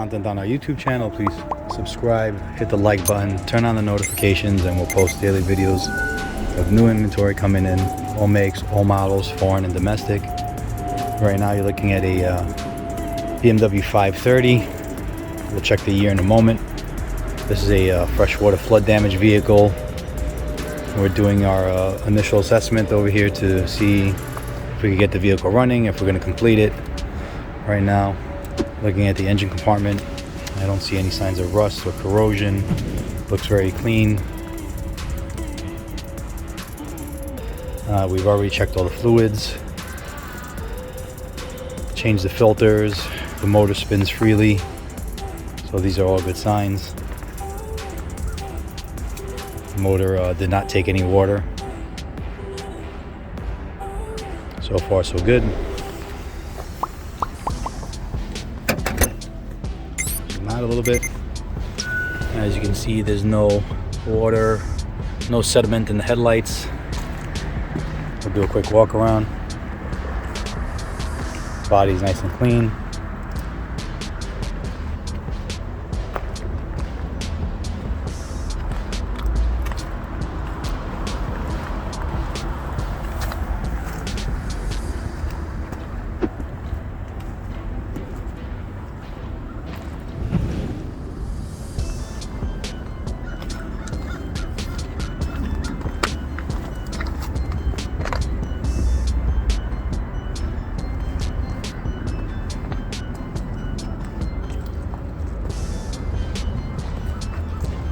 content on our YouTube channel, please subscribe, hit the like button, turn on the notifications, and we'll post daily videos of new inventory coming in, all makes, all models, foreign and domestic. Right now you're looking at a BMW 530. We'll check the year in a moment. This is a freshwater flood damage vehicle. We're doing our initial assessment over here to see if we can get the vehicle running, if we're going to complete it. Right now, looking at the engine compartment, I don't see any signs of rust or corrosion. Looks very clean. We've already checked all the fluids, changed the filters, the motor spins freely, so these are all good signs. The motor did not take any water. So far so good. Zoom out a little bit. As you can see, there's no water, no sediment in the headlights. We'll do a quick walk around. Body's nice and clean.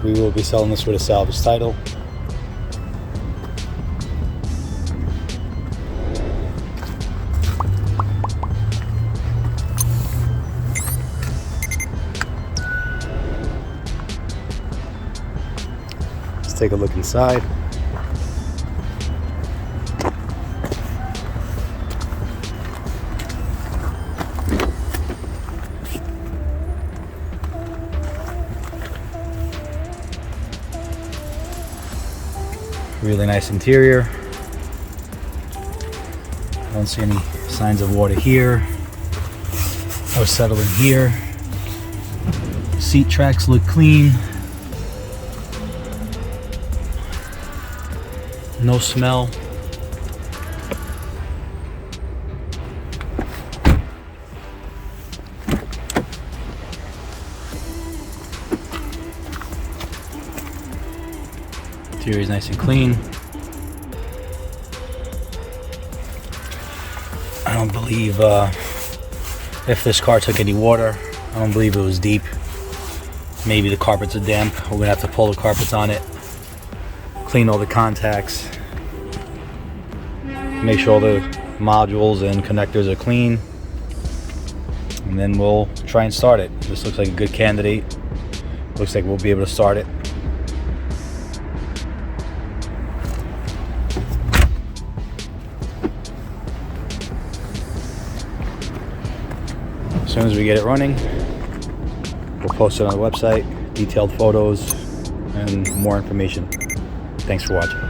We will be selling this with a salvage title. Let's take a look inside. Really nice interior. I don't see any signs of water here or settling here. Seat tracks look clean. No smell. Interior is nice and clean. I don't believe if this car took any water, I don't believe it was deep. Maybe the carpets are damp. We're gonna have to pull the carpets on it, clean all the contacts, make sure all the modules and connectors are clean, and then we'll try and start it. This looks like a good candidate. Looks like we'll be able to start it. As soon as we get it running, we'll post it on the website, detailed photos and more information. Thanks for watching.